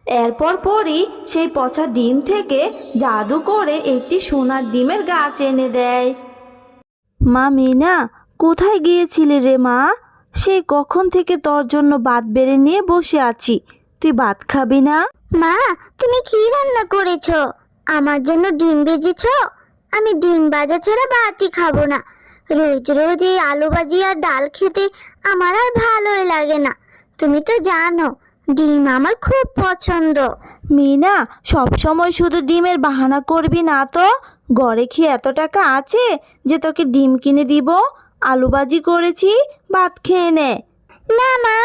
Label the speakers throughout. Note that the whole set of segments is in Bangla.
Speaker 1: এরপর পরই সেই পচা ডিম থেকে জাদু করে একটি সোনার ডিমের গাছ এনে দেয়। মা মিনা, কোথায় গিয়েছিলি রে মা? সেই কখন থেকে তোর জন্য ভাত বেড়ে নিয়ে বসে আছি, তুই ভাত খাবি না?
Speaker 2: মা, তুমি কি রান্না করেছো? আমার জন্য ডিম ভেজেছো? আমি ডিম ভাজা ছাড়া ভাতই খাবো না। রোজ রোজ এই আলু ভাজি আর ডাল খেতে আমার আর ভালোই লাগে না। তুমি তো জানো ডিম আমার খুব পছন্দ।
Speaker 1: মিনা, সব সময় শুধু ডিমের বাহানা করবি না তো। ঘরে কি এত টাকা আছে যে তোকে ডিম কিনে দিব? আলু ভাজি করেছি, ভাত খেয়ে নে।
Speaker 2: না মা,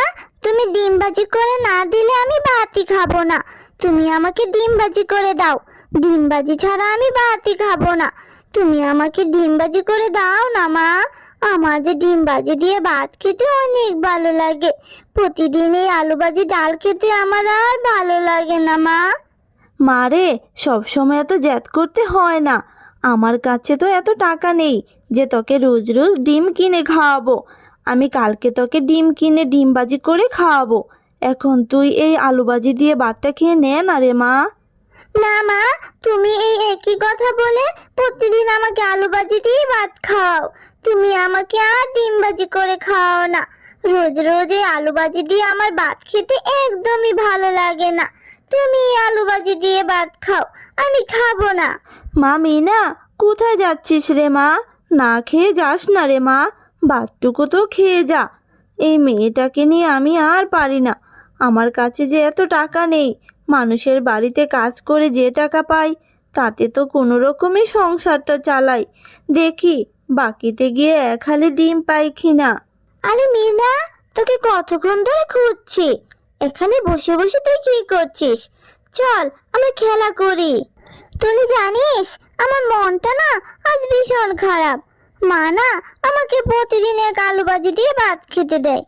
Speaker 2: তুমি ডিম ভাজি করে না দিলে আমি ভাতই খাবো না। তুমি আমাকে ডিম ভাজি করে দাও। ডিম ভাজি ছাড়া আমি ভাতই খাবো না। তুমি আমাকে ডিম ভাজি করে দাও না মা। আমার যে ডিম ভাজি দিয়ে ভাত খেতে অনেক ভালো লাগে। প্রতিদিন এই আলু ভাজি ডাল খেতে আমার আর ভালো লাগে না মা।
Speaker 1: মারে, সবসময় এত জেদ করতে হয় না। আমার কাছে তো এত টাকা নেই যে তোকে রোজ রোজ ডিম কিনে খাওয়াবো। আমি কালকে তোকে ডিম কিনে ডিম ভাজি করে খাওয়াবো। এখন তুই এই আলু ভাজি দিয়ে ভাতটা খেয়ে নে না রে মা।
Speaker 2: না মা, তুমি এই একই কথা বলে প্রতিদিন আমাকে আলু ভাজি দিয়ে ভাত খাও। তুমি আমাকে আর ডিম ভাজি করে খাও না। রোজ রোজ এই আলু ভাজি দিয়ে আমার ভাত খেতে একদমই ভালো লাগে না। তুমি এই আলু ভাজি দিয়ে ভাত খাও, আমি খাবো না।
Speaker 1: মা মিনা, কোথায় যাচ্ছিস রে মা? না খেয়ে যাস না রে মা, ভাতটুকু তো খেয়ে যা। এই মেয়েটাকে নিয়ে আমি আর পারি না। আমার কাছে যে এত টাকা নেই। মানুষের বাড়িতে কাজ করে যে টাকা পাই তাতে তো কোনো রকমই সংসারটা চালাই। দেখি বাকিতে গিয়ে এক হালি ডিম পাই কিনা।
Speaker 2: আরে মিনা, তোকে কতক্ষণ ধরে খুঁজছি। এখানে বসে বসে তুই কি করছিস? চল আমরা খেলা করি। তুই জানিস আমার মনটা না আজ ভীষণ খারাপ। মা না আমাকে প্রতিদিন এক আলু ভাজি দিয়ে ভাত খেতে দেয়।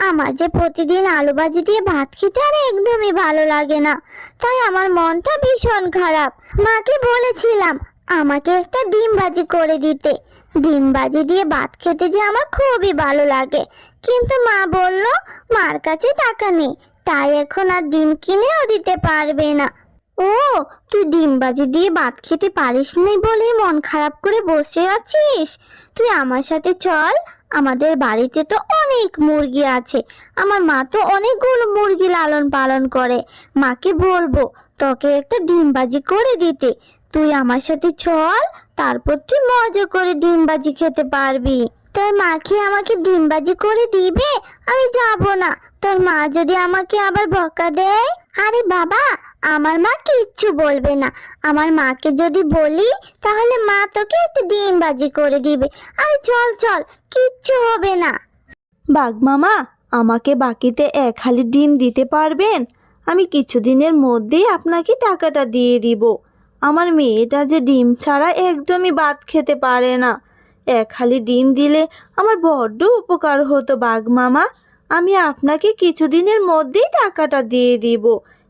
Speaker 2: আমার যে প্রতিদিন আলু ভাজি দিয়ে ভাত খেতে আর একদমই ভালো লাগে না। তাই আমার মনটা ভীষণ খারাপ। মাকে বলেছিলাম আমাকে একটা ডিম ভাজি করে দিতে। ডিম ভাজি দিয়ে ভাত খেতে যে আমার খুবই ভালো লাগে। কিন্তু মা বলল মার কাছে টাকা নেই, তাই এখন আর ডিম কিনেও দিতে পারবে না। ও, তুই ডিম ভাজি দিয়ে ভাত খেতে পারিস নি বলে মন খারাপ করে বসে আছিস? তুই আমার সাথে চল। আমাদের বাড়িতে তো অনেক মুরগি আছে। আমার মা তো অনেকগুলো মুরগি লালন পালন করে। মাকে বলবো তোকে একটা ডিম ভাজি করে দিতে। তুই আমার সাথে চল, তারপর তুই মজা করে ডিম ভাজি খেতে পারবি। তোর মা কি আমাকে ডিম ভাজি করে দিবে? আমি যাব না। তোর মা যদি আমাকে আবার বকা দেয়? আরে বাবা, আমার মা কিচ্ছু বলবে না। আমার মাকে যদি বলি তাহলে মা তোকে একটু ডিম ভাজি করে দিবে। আরে চল চল, কিচ্ছু হবে না।
Speaker 1: বাঘ মামা, আমাকে বাকিতে এক হালি ডিম দিতে পারবেন? আমি কিছুদিনের মধ্যেই আপনাকে টাকাটা দিয়ে দিব। আমার মেয়েটা যে ডিম ছাড়া একদমই ভাত খেতে পারে না। এক হালি ডিম দিলে আমার বড্ড উপকার হতো বাঘ মামা। আমি আপনাকে কিছুদিনের মধ্যেই টাকাটা দিয়ে দিব।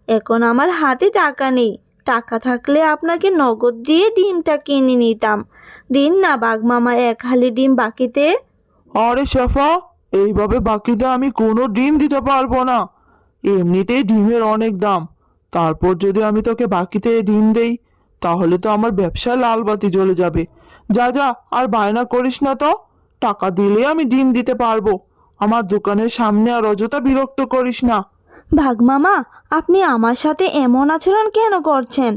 Speaker 1: এখন আমার হাতে টাকা নেই। টাকা থাকলে আপনাকে নগদ দিয়ে ডিমটা কিনে নিতাম। দিন না বাঘ মামা এক হালি ডিম বাকিতে।
Speaker 3: আরে শেফা, এইভাবে বাকিতে আমি কোনো ডিম দিতে পারবো না। এমনিতেই ডিমের অনেক দাম, তারপর যদি আমি তোকে বাকিতে ডিম দেই তাহলে তো আমার ব্যবসায় লাল বাতি জ্বলে যাবে। যা যা, আর বায়না করিস না তো। টাকা দিলে আমি ডিম দিতে পারবো। আমার দোকানের সামনে আর অযথা বিরক্ত করিস না।
Speaker 1: ভাগ মামা, আপনি আমার সাথে এমন আচরণ কেন করছেন?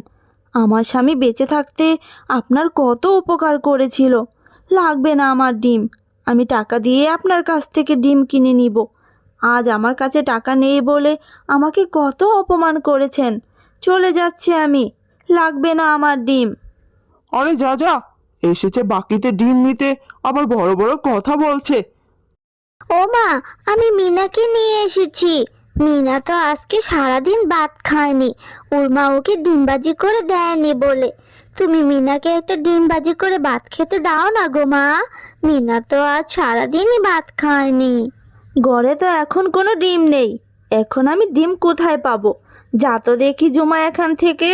Speaker 1: আমার স্বামী বেঁচে থাকতে আপনার কত উপকার করেছিল। লাগবে না আমার ডিম। আমি টাকা দিয়ে আপনার কাছ থেকে ডিম কিনে নিব। আজ আমার কাছে টাকা নেই বলে আমাকে কত অপমান করেছেন। চলে যাচ্ছে আমি। লাগবে না আমার ডিম।
Speaker 3: আরে যা যা, এসেছে বাকিতে ডিম নিতে, আবার বড় বড় কথা বলছে।
Speaker 2: ও মা, আমি মিনাকে নিয়ে এসেছি। মিনা তো আজকে সারাদিন ভাত খায়নি। ওর মা ওকে ডিম ভাজি করে দেয়নি বলে। তুমি মিনাকে একটা ডিম ভাজি করে ভাত খেতে দাও না গো মা। মিনা তো আজ সারাদিনই ভাত খায়নি।
Speaker 1: ঘরে তো এখন কোনো ডিম নেই। এখন আমি ডিম কোথায় পাবো? যা তো দেখি জমা এখান থেকে।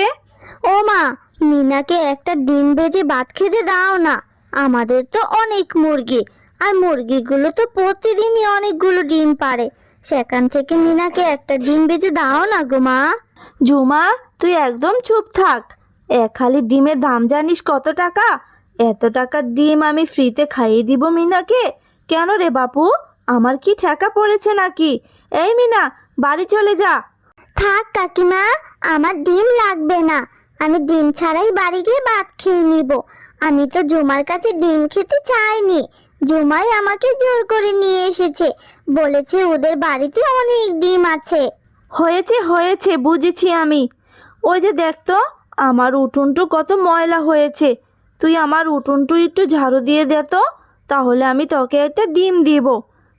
Speaker 2: ও মা, মিনাকে একটা ডিম ভেজে ভাত খেতে দাও না। আমাদের তো অনেক মুরগি, আর মুরগিগুলো তো প্রতিদিনই অনেকগুলো ডিম পাড়ে। সেখান থেকে মিনাকে একটা ডিম ভেজে দাও না গো মা।
Speaker 1: ঝুমা, তুই একদম চুপ থাক। এক হালি ডিমের দাম জানিস কত টাকা? এত টাকার ডিম আমি ফ্রিতে খাইয়ে দিব মিনাকে? কেন রে বাপু, আমার কি ঠেকা পড়েছে নাকি? এই মিনা, বাড়ি চলে যা।
Speaker 2: থাক কাকিমা, আমার ডিম লাগবে না। আমি ডিম ছাড়াই বাড়ি গিয়ে ভাত খেয়ে নিব। আমি তো জুমার কাছে ডিম খেতে চাইনি, জুমাই আমাকে জোর করে নিয়ে এসেছে, বলেছে ওদের বাড়িতে অনেক ডিম আছে।
Speaker 1: হয়েছে হয়েছে, বুঝেছি আমি। ওই যে দেখ তো, আমার উঠোনটা কত ময়লা হয়েছে। তুই আমার উঠোনটা একটু ঝাড়ু দিয়ে দে তো, তাহলে আমি তোকে একটা ডিম দিব।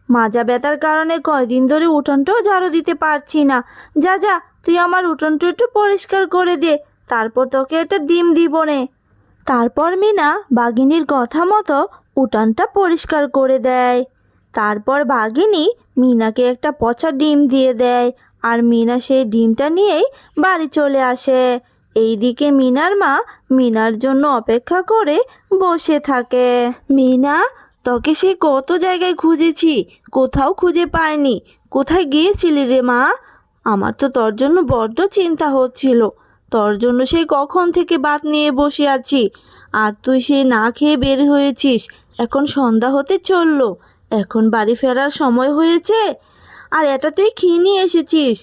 Speaker 1: মাজা ব্যথার কারণে কয়দিন ধরে উঠোনটাও ঝাড়ু দিতে পারছি না। যা যা, তুই আমার উঠোনটা একটু পরিষ্কার করে দে, তারপর তোকে একটা ডিম দিব নে। তারপর মিনা বাঘিনীর কথা মতো উঠানটা পরিষ্কার করে দেয়। তারপর বাঘিনী মিনাকে একটা পচা ডিম দিয়ে দেয়, আর মিনা সেই ডিমটা নিয়েই বাড়ি চলে আসে। এইদিকে মিনার মা মিনার জন্য অপেক্ষা করে বসে থাকে। মিনা, তোকে সেই কত জায়গায় খুঁজেছি, কোথাও খুঁজে পাইনি। কোথায় গিয়েছিলি রে মা? আমার তো তোর জন্য বড্ড চিন্তা হচ্ছিল। তোর জন্য সেই কখন থেকে ভাত নিয়ে বসে আছি, আর তুই সেই না খেয়ে বের হয়েছিস। এখন সন্ধ্যা হতে চললো, এখন বাড়ি ফেরার সময় হয়েছে, আর এটা তুই খেয়ে নিয়ে এসেছিস।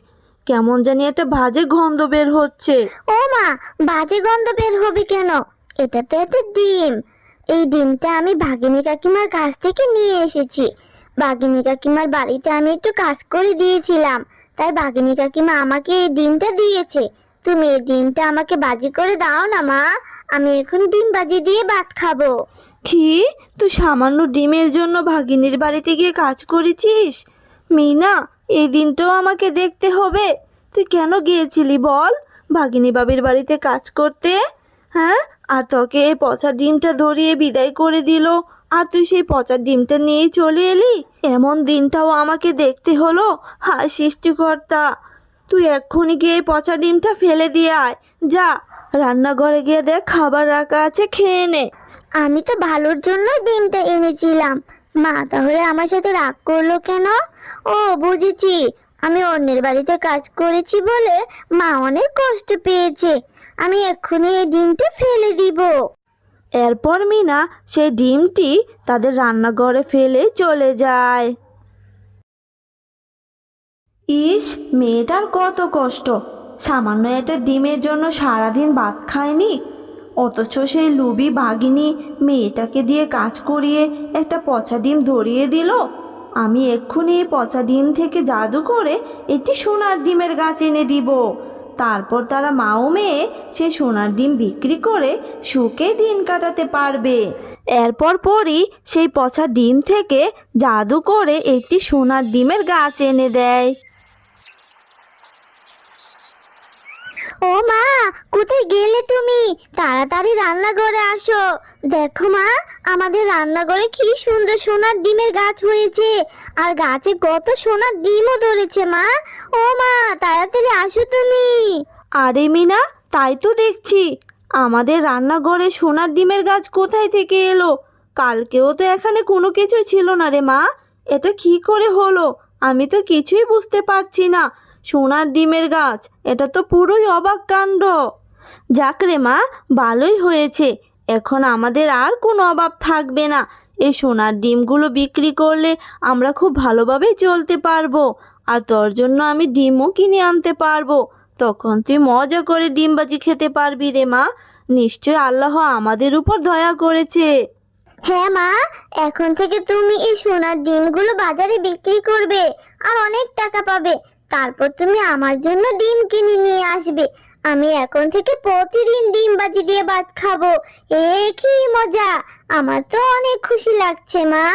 Speaker 1: কেমন জানি একটা বাজে গন্ধ বের হচ্ছে।
Speaker 2: ও মা, বাজে গন্ধ বের হবে কেন? এটা তো একটা ডিম। এই ডিমটা আমি ভাগিনী কাকিমার কাছ থেকে নিয়ে এসেছি। ভাগিনী কাকিমার বাড়িতে আমি একটু কাজ করে দিয়েছিলাম, তাই ভাগিনী কাকিমা আমাকে এই ডিমটা দিয়েছে। তুমি এই ডিমটা আমাকে বাজি করে দাও না মা, আমি এখন ডিম বাজি দিয়ে ভাত খাবো।
Speaker 1: কি, তুই সামান্য ডিমের জন্য ভাগিনীর বাড়িতে গিয়ে কাজ করেছিস? মিনা, এই দিনটাও আমাকে দেখতে হবে। তুই কেন গিয়েছিলি বল ভাগিনী বাবির বাড়িতে কাজ করতে? হ্যাঁ, আর তোকে এই পচা ডিমটা ধরিয়ে বিদায় করে দিল, আর তুই সেই পচা ডিমটা নিয়ে চলে এলি। এমন দিনটাও আমাকে দেখতে হলো। হায় সৃষ্টিকর্তা, তুই এক্ষুনি গিয়ে এই পচা ডিমটা ফেলে দিয়ে আয়। যা, রান্নাঘরে গিয়ে দেখ খাবার রাখা আছে, খেয়ে নে।
Speaker 2: আমি তো ভালোর জন্য ডিমটা এনেছিলাম, মা তাহলে আমার সাথে রাগ করলো কেন? ও বুঝেছি, আমি অন্যের বাড়িতে কাজ করেছি বলে মা অনেক কষ্ট পেয়েছে। আমি এক্ষুনি এই ডিমটা ফেলে দিব।
Speaker 1: এরপর মিনা সেই ডিমটি তাদের রান্নাঘরে ফেলে চলে যায়। ইস, মেয়েটার কত কষ্ট, সামান্য একটা ডিমের জন্য সারাদিন ভাত খায়নি, অথচ সেই লুবি বাঘিনী মেয়েটাকে দিয়ে কাজ করিয়ে একটা পচা ডিম ধরিয়ে দিল। আমি এক্ষুনি এই পচা ডিম থেকে জাদু করে একটি সোনার ডিমের গাছ এনে দিব। তারপর তারা মা ও মেয়ে সেই সোনার ডিম বিক্রি করে সুখে দিন কাটাতে পারবে। এরপর পরই সেই পচা ডিম থেকে জাদু করে একটি সোনার ডিমের গাছ এনে দেয়।
Speaker 2: ও মা, কোথায় গেলে তুমি? তাড়াতাড়ি রান্নাঘরে আসো। দেখো মা, আমাদের রান্নাঘরে কি সুন্দর সোনার ডিমের গাছ হয়েছে, আর গাছে কত সোনার ডিমও ধরেছে মা। ও মা, তাড়াতাড়ি আসো তুমি।
Speaker 1: আরে মিনা, তাই তো দেখছি, আমাদের রান্নাঘরে সোনার ডিমের গাছ কোথায় থেকে এলো? কালকেও তো এখানে কোনো কিছু ছিল না রে মা। এটা কি করে হলো? আমি তো কিছুই বুঝতে পারছি না। সোনার ডিমের গাছ, এটা তো পুরোই অবাক কাণ্ড। যাক রে মা, ভালোই হয়েছে, এখন আমাদের আর কোনো অভাব থাকবে না। এই সোনার ডিমগুলো বিক্রি করলে আমরা খুব ভালোভাবে চলতে পারবো, আর তোর জন্য আমি ডিমও কিনে আনতে পারবো। তখন তুই মজা করে ডিম বাজি খেতে পারবি রে মা। নিশ্চয় আল্লাহ আমাদের উপর দয়া করেছে।
Speaker 2: হ্যাঁ মা, এখন থেকে তুমি এই সোনার ডিমগুলো বাজারে বিক্রি করবে, আর অনেক টাকা পাবে। তারপর তুমি আমার জন্য ডিম কিনে নিয়ে আসবে। আমি এখন থেকে প্রতিদিন ডিম বাজি দিয়ে ভাত খাবো। এ কি মজা! আমার তো অনেক খুশি লাগছে মা।